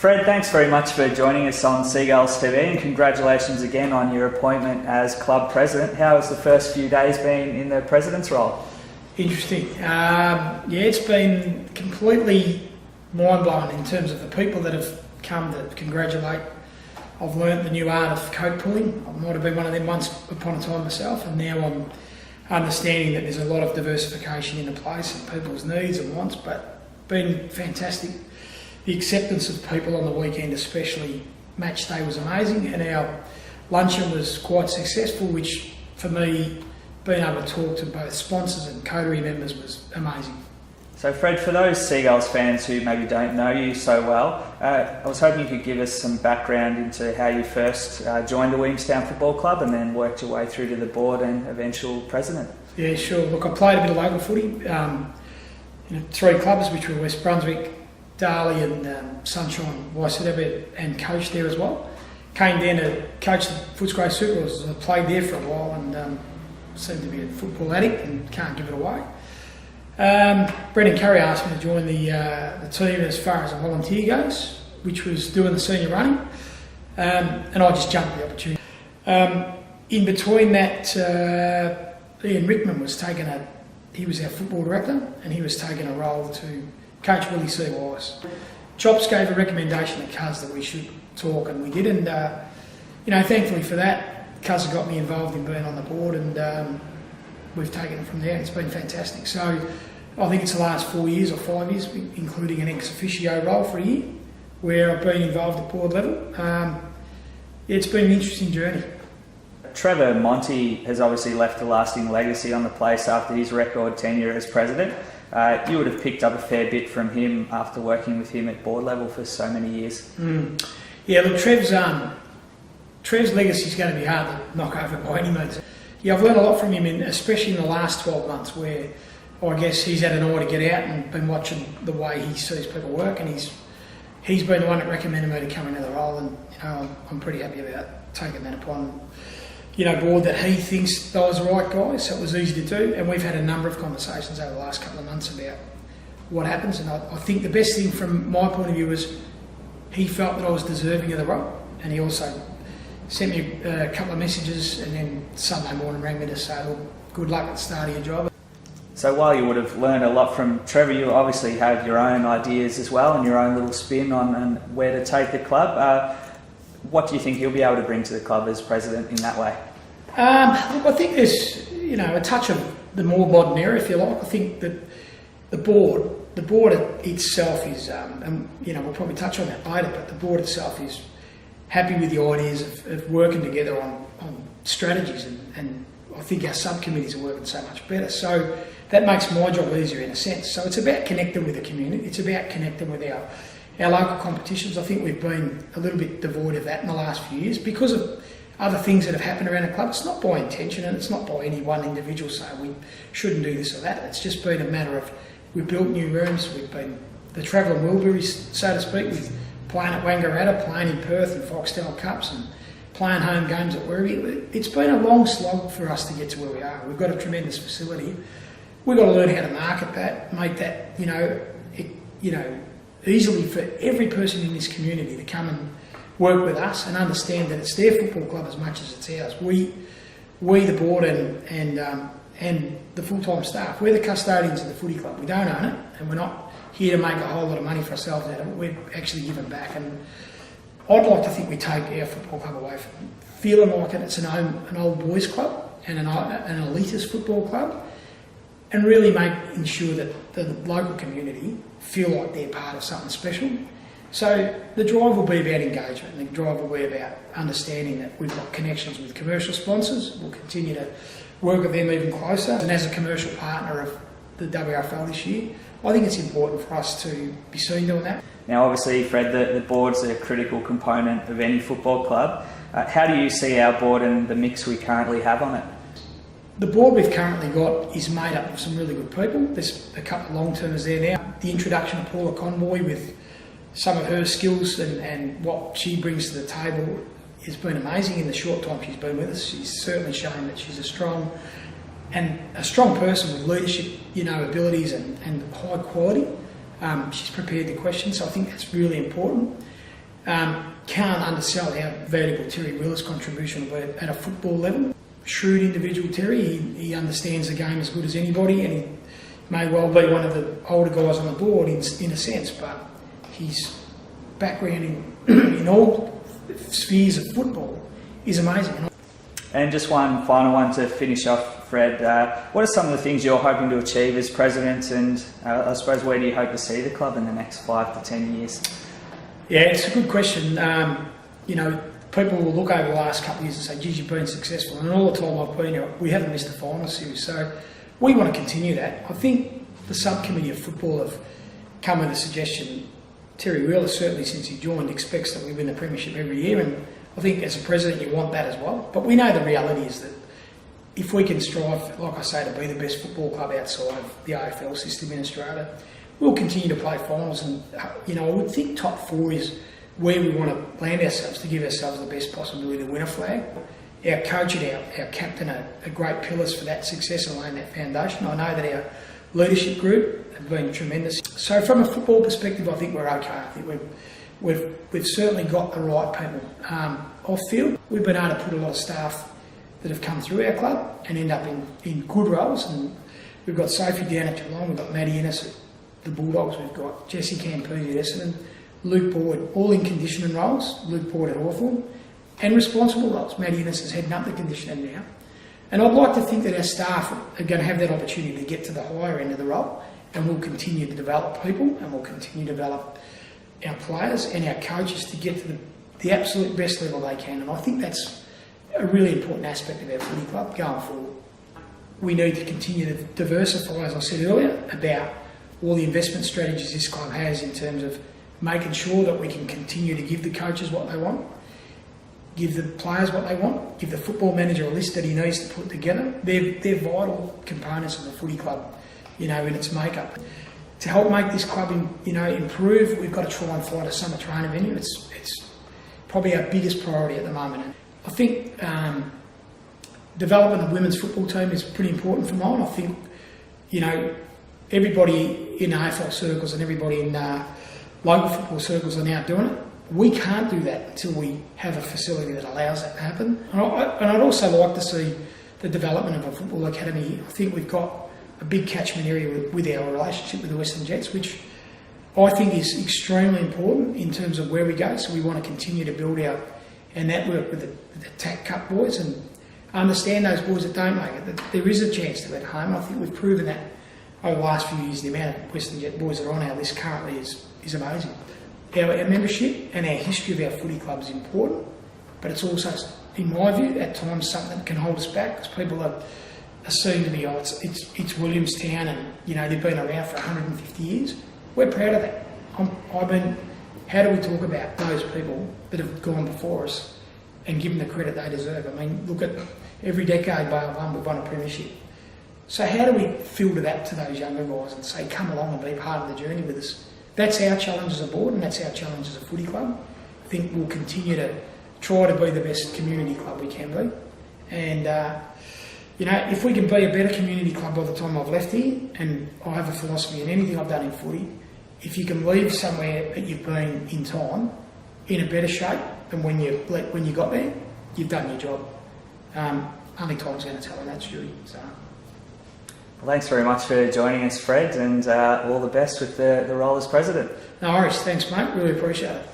Fred, thanks very much for joining us on Seagulls TV, and congratulations again on your appointment as club president. How has the first few days been in the president's role? Interesting. Yeah, it's been completely mind-blowing in terms of the people that have come to congratulate. I've learnt the new art of coat pulling. I might have been one of them once upon a time myself, and now I'm understanding that there's a lot of diversification into place and people's needs and wants, but been fantastic. The acceptance of people on the weekend, especially match day, was amazing, and our luncheon was quite successful, which for me, being able to talk to both sponsors and coterie members was amazing. So Fred, for those Seagulls fans who maybe don't know you so well, I was hoping you could give us some background into how you first joined the Williamstown Football Club and then worked your way through to the board and eventual president. Yeah, sure. Look, I played a bit of local footy in 3 clubs, which were West Brunswick, Darley and Sunshine, Waisadebe, and coached there as well. Came down to coach the Footscray Seagulls. I played there for a while and seemed to be a football addict and can't give it away. Brendan Curry asked me to join the team as far as a volunteer goes, which was doing the senior running, and I just jumped at the opportunity. In between that, Ian Rickman was he was our football director, and he was taking a role to coach Willie C. Wise. Chops gave a recommendation to Cuz that we should talk, and we did, and thankfully for that, Cuz got me involved in being on the board, and we've taken it from there. It's been fantastic. So I think it's the last 4 years or 5 years, including an ex officio role for a year, where I've been involved at board level. It's been an interesting journey. Trevor Monty has obviously left a lasting legacy on the place after his record tenure as president. You would have picked up a fair bit from him after working with him at board level for so many years. Yeah, look, Trev's legacy is going to be hard to knock over by any means. Yeah, I've learned a lot from him, especially in the last 12 months, where I guess he's had an eye to get out and been watching the way he sees people work, and he's been the one that recommended me to come into the role, and I'm pretty happy about taking that upon board that he thinks I was the right guy, so it was easy to do, and we've had a number of conversations over the last couple of months about what happens, and I think the best thing from my point of view was he felt that I was deserving of the role, and he also sent me a couple of messages, and then Sunday morning rang me to say, well, good luck at starting your job. So while you would have learned a lot from Trevor, you obviously have your own ideas as well and your own little spin on where to take the club. What do you think he'll be able to bring to the club as president in that way? Look, I think there's a touch of the more modern era, if you like. I think that the board itself is, and we'll probably touch on that later, but the board itself is happy with the ideas of working together on strategies, and I think our subcommittees are working so much better. So that makes my job easier in a sense. So it's about connecting with the community. It's about connecting with our local competitions. I think we've been a little bit devoid of that in the last few years because of other things that have happened around the club. It's not by intention, and it's not by any one individual saying we shouldn't do this or that. It's just been a matter of we've built new rooms, we've been the travelling Wilburys, so to speak, with playing at Wangaratta, playing in Perth and Foxtel Cups, and playing home games at Werribee. It's been a long slog for us to get to where we are. We've got a tremendous facility. We've got to learn how to market that, make that easily for every person in this community to come and work with us and understand that it's their football club as much as it's ours. We the board and the full-time staff, we're the custodians of the footy club. We don't own it, and we're not here to make a whole lot of money for ourselves out of it. We're actually giving back, and I'd like to think we take our football club away from feeling like it's an old boys club and an elitist football club, and really making sure that the local community feel like they're part of something special. So the drive will be about engagement, and the drive will be about understanding that we've got connections with commercial sponsors. We'll continue to work with them even closer, and as a commercial partner of the WRFL this year, I think it's important for us to be seen doing that. Now obviously, Fred, the board's a critical component of any football club. How do you see our board and the mix we currently have on it? The board we've currently got is made up of some really good people. There's a couple of long-termers there now. The introduction of Paula Conboy with some of her skills and what she brings to the table has been amazing in the short time she's been with us. She's certainly shown that she's a strong person with leadership, abilities and high quality. She's prepared the questions, so I think that's really important. Can't undersell how valuable Terry Wheeler's contribution will be at a football level. Shrewd individual Terry, he understands the game as good as anybody, and he may well be one of the older guys on the board in a sense, but his background in all spheres of football is amazing. And just one final one to finish off, Fred. What are some of the things you're hoping to achieve as president, and I suppose where do you hope to see the club in the next 5 to 10 years? Yeah, it's a good question. People will look over the last couple of years and say, geez, you've been successful. And all the time I've been here, we haven't missed a final series. So we want to continue that. I think the subcommittee of football have come with a suggestion. Terry Wheeler, certainly since he joined, expects that we win the premiership every year. And I think as a president, you want that as well. But we know the reality is that if we can strive, like I say, to be the best football club outside of the AFL system in Australia, we'll continue to play finals. And, I would think top 4 is where we want to land ourselves to give ourselves the best possibility to win a flag. Our coach and our captain are great pillars for that success and laying that foundation. I know that our leadership group have been tremendous. So from a football perspective, I think we're okay. I think we've certainly got the right people off field. We've been able to put a lot of staff that have come through our club and end up in good roles. And we've got Sophie down at Geelong, we've got Maddie Innes at the Bulldogs, we've got Jessie Campese at Essendon, Luke Boyd, all in conditioning roles, Luke Boyd at Hawthorn, and responsible roles. Maddie Innes is heading up the conditioning now. And I'd like to think that our staff are going to have that opportunity to get to the higher end of the role, and we'll continue to develop people, and we'll continue to develop our players and our coaches to get to the absolute best level they can. And I think that's a really important aspect of our footy club going forward. We need to continue to diversify, as I said earlier, about all the investment strategies this club has in terms of making sure that we can continue to give the coaches what they want, give the players what they want, give the football manager a list that he needs to put together. They're vital components of the footy club, in its makeup. To help make this club, improve, we've got to try and find a summer training venue. It's probably our biggest priority at the moment. I think development of the women's football team is pretty important for mine. I think, everybody in AFL circles and everybody in local football circles are now doing it. We can't do that until we have a facility that allows that to happen. And I'd also like to see the development of a football academy. I think we've got a big catchment area with our relationship with the Western Jets, which I think is extremely important in terms of where we go. So we want to continue to build our network with the TAC Cup boys and understand those boys that don't make it, that there is a chance to be at home. I think we've proven that over the last few years. The amount of Western Jet boys that are on our list currently is amazing. Our membership and our history of our footy club is important, but it's also, in my view, at times something that can hold us back because people are seen to be, it's Williamstown and, they've been around for 150 years. We're proud of that. How do we talk about those people that have gone before us and give them the credit they deserve? I mean, look at every decade we've won a premiership. So how do we filter that to those younger guys and say, come along and be part of the journey with us? That's our challenge as a board and that's our challenge as a footy club. I think we'll continue to try to be the best community club we can be. And, if we can be a better community club by the time I've left here, and I have a philosophy in anything I've done in footy, if you can leave somewhere that you've been in time in a better shape than when you got there, you've done your job. Only time's going to tell, and that's Judy. So. Well, thanks very much for joining us, Fred, and all the best with the role as president. No worries. Thanks, mate. Really appreciate it.